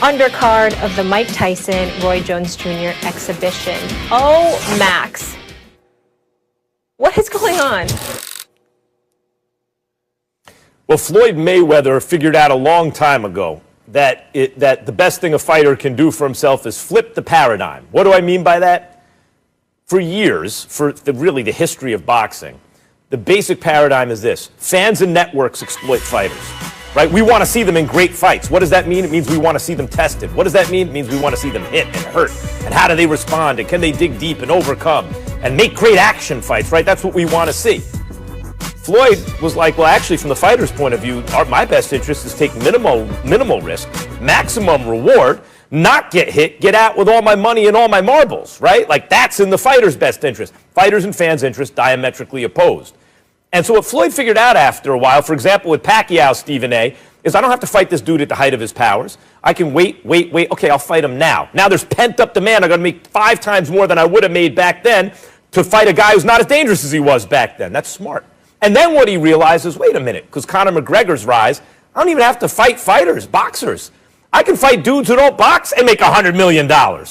undercard of the Mike Tyson, Roy Jones Jr. exhibition. Oh, Max. What is going on? Well, Floyd Mayweather figured out a long time ago that the best thing a fighter can do for himself is flip the paradigm. What do I mean by that? For years, for really the history of boxing, the basic paradigm is this. Fans and networks exploit fighters, right? We want to see them in great fights. What does that mean? It means we want to see them tested. What does that mean? It means we want to see them hit and hurt. And how do they respond? And can they dig deep and overcome? And make great action fights, right? That's what we want to see. Floyd was like, well, actually, from the fighter's point of view, my best interest is take minimal risk, maximum reward, not get hit, get out with all my money and all my marbles, right? Like, that's in the fighter's best interest. Fighters and fans' interest diametrically opposed. And so what Floyd figured out after a while, for example, with Pacquiao, Stephen A., is I don't have to fight this dude at the height of his powers. I can wait. Okay, I'll fight him now. Now there's pent-up demand. I'm going to make 5 times more than I would have made back then to fight a guy who's not as dangerous as he was back then. That's smart. And then what he realized is, wait a minute, because Conor McGregor's rise, I don't even have to fight fighters, boxers. I can fight dudes who don't box and make $100 million. Now,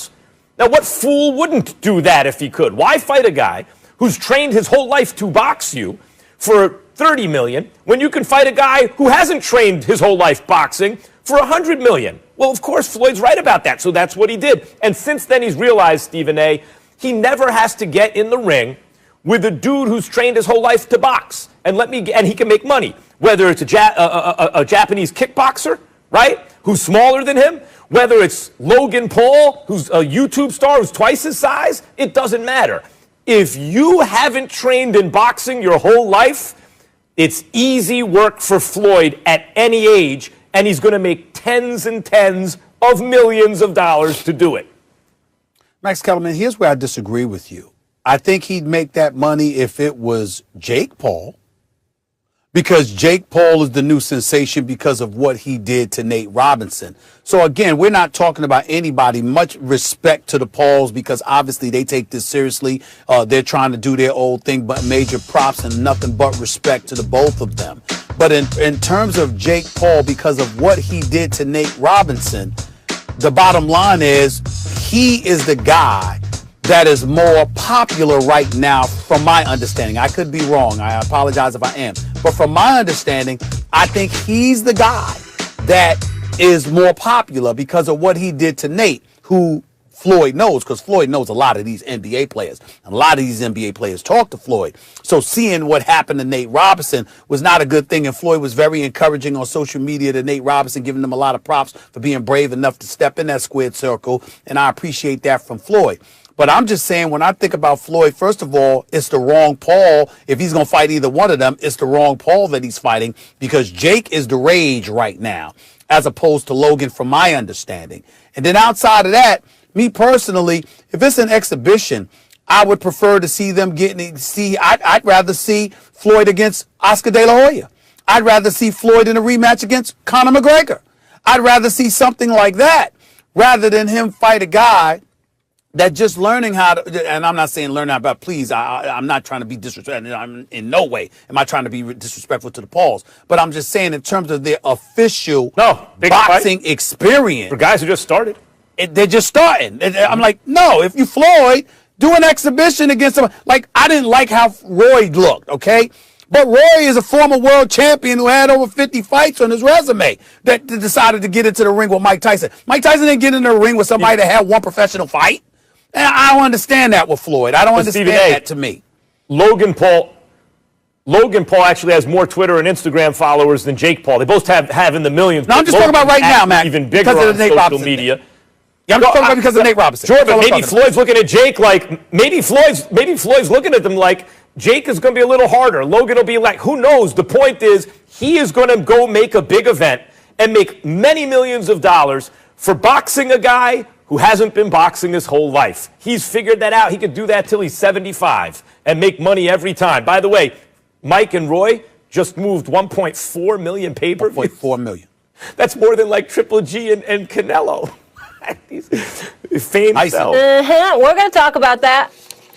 what fool wouldn't do that if he could? Why fight a guy who's trained his whole life to box you for $30 million when you can fight a guy who hasn't trained his whole life boxing for $100 million? Well, of course, Floyd's right about that, so that's what he did. And since then, he's realized, Stephen A., he never has to get in the ring with a dude who's trained his whole life to box, and he can make money. Whether it's a Japanese kickboxer, right, who's smaller than him, whether it's Logan Paul, who's a YouTube star who's twice his size, it doesn't matter. If you haven't trained in boxing your whole life, it's easy work for Floyd at any age, and he's going to make tens and tens of millions of dollars to do it. Max Kellerman, here's where I disagree with you. I think he'd make that money if it was Jake Paul, because Jake Paul is the new sensation because of what he did to Nate Robinson. So, again, we're not talking about anybody. Much respect to the Pauls, because obviously they take this seriously. They're trying to do their old thing, but major props and nothing but respect to the both of them. But in terms of Jake Paul, because of what he did to Nate Robinson, the bottom line is he is the guy that is more popular right now, from my understanding. I could be wrong. I apologize if I am. But from my understanding, I think he's the guy that is more popular because of what he did to Nate, who Floyd knows, because Floyd knows a lot of these NBA players. And a lot of these NBA players talk to Floyd. So seeing what happened to Nate Robinson was not a good thing. And Floyd was very encouraging on social media to Nate Robinson, giving him a lot of props for being brave enough to step in that squared circle. And I appreciate that from Floyd. But I'm just saying, when I think about Floyd, first of all, it's the wrong Paul. If he's going to fight either one of them, it's the wrong Paul that he's fighting, because Jake is the rage right now, as opposed to Logan, from my understanding. And then outside of that, me personally, if it's an exhibition, I would prefer to see them I'd rather see Floyd against Oscar De La Hoya. I'd rather see Floyd in a rematch against Conor McGregor. I'd rather see something like that rather than him fight a guy that just learning how to, and I'm not saying learn how, but please, I'm not trying to be disrespectful. I'm in no way am I trying to be disrespectful to the Pauls, but I'm just saying in terms of their official boxing experience. For guys who just started. They're just starting. I'm like, no, if you Floyd, do an exhibition against someone. Like, I didn't like how Roy looked, okay? But Roy is a former world champion who had over 50 fights on his resume that decided to get into the ring with Mike Tyson. Mike Tyson didn't get into the ring with somebody that had one professional fight. And I don't understand that with Floyd. I don't understand that to me. Logan Paul actually has more Twitter and Instagram followers than Jake Paul. They both have in the millions. No, I'm just talking about right now, Matt. Even bigger on social media. Yeah, I'm just talking about because of Nate Robinson. Sure, but maybe Floyd's looking at Jake like, maybe Floyd's looking at them like, Jake is going to be a little harder. Logan will be like, who knows? The point is, he is going to go make a big event and make many millions of dollars for boxing a guy who hasn't been boxing his whole life. He's figured that out. He could do that till he's 75 and make money every time. By the way, Mike and Roy just moved 1.4 million pay-per-views. 1.4 million. That's more than like Triple G and Canelo. Fame. We're going to talk about that.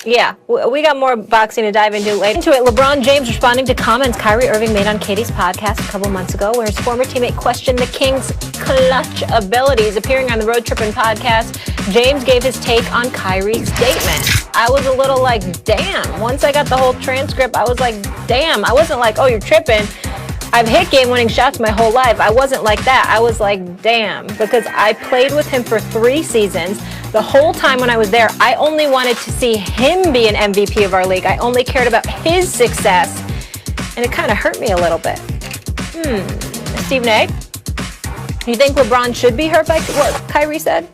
Yeah, we got more boxing to dive into later. LeBron James responding to comments Kyrie Irving made on Katie's podcast a couple months ago, where his former teammate questioned the Kings' clutch abilities. Appearing on the Road Trippin' podcast, James gave his take on Kyrie's statement. I was a little like, damn. Once I got the whole transcript, I was like, damn. I wasn't like, oh, you're tripping. I've hit game-winning shots my whole life. I wasn't like that. I was like, damn, because I played with him for 3 seasons. The whole time when I was there, I only wanted to see him be an MVP of our league. I only cared about his success, and it kind of hurt me a little bit. Stephen A., you think LeBron should be hurt by what Kyrie said?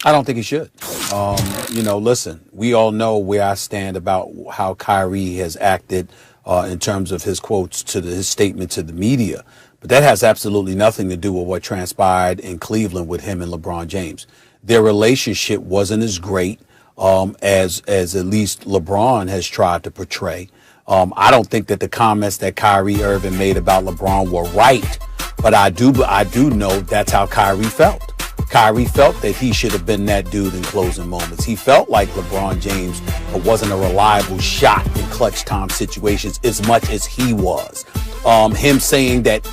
I don't think he should. Listen, we all know where I stand about how Kyrie has acted in terms of his quotes to his statement to the media. But that has absolutely nothing to do with what transpired in Cleveland with him and LeBron James. Their relationship wasn't as great as at least LeBron has tried to portray. I don't think that the comments that Kyrie Irving made about LeBron were right, but I do know that's how Kyrie felt. Kyrie felt that he should have been that dude in closing moments. He felt like LeBron James wasn't a reliable shot in clutch time situations as much as he was. Him saying that,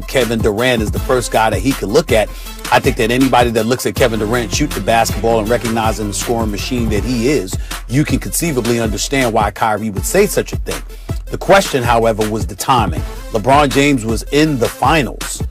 Kevin Durant is the first guy that he could look at. I think that anybody that looks at Kevin Durant shoot the basketball and recognizing the scoring machine that he is, you can conceivably understand why Kyrie would say such a thing. The question, however, was the timing. LeBron James was in the finals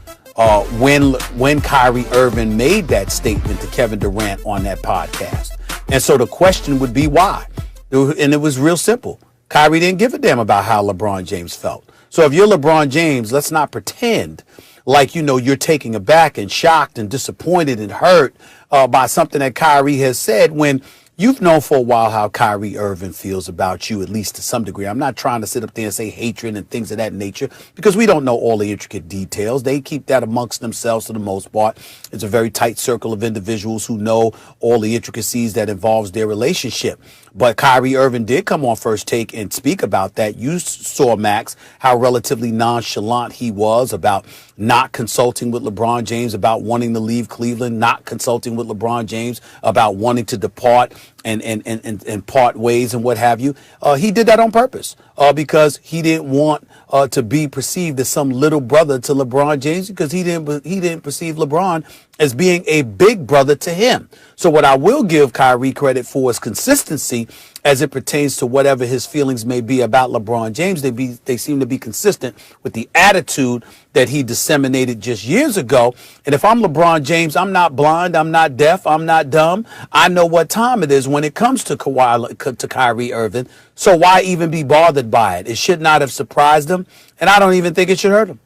when Kyrie Irving made that statement to Kevin Durant on that podcast. And so the question would be why? And it was real simple. Kyrie didn't give a damn about how LeBron James felt. So if you're LeBron James, let's not pretend like, you're taken aback and shocked and disappointed and hurt by something that Kyrie has said when you've known for a while how Kyrie Irving feels about you, at least to some degree. I'm not trying to sit up there and say hatred and things of that nature because we don't know all the intricate details. They keep that amongst themselves for the most part. It's a very tight circle of individuals who know all the intricacies that involves their relationship. But Kyrie Irving did come on First Take and speak about that. You saw, Max, how relatively nonchalant he was about not consulting with LeBron James, about wanting to leave Cleveland, not consulting with LeBron James, about wanting to depart and part ways and what have you. He did that on purpose because he didn't want to be perceived as some little brother to LeBron James because he didn't perceive LeBron as being a big brother to him. So what I will give Kyrie credit for is consistency as it pertains to whatever his feelings may be about LeBron James. They seem to be consistent with the attitude that he disseminated just years ago. And if I'm LeBron James, I'm not blind, I'm not deaf, I'm not dumb. I know what time it is when it comes to Kyrie Irving. So why even be bothered by it? It should not have surprised him, and I don't even think it should hurt him.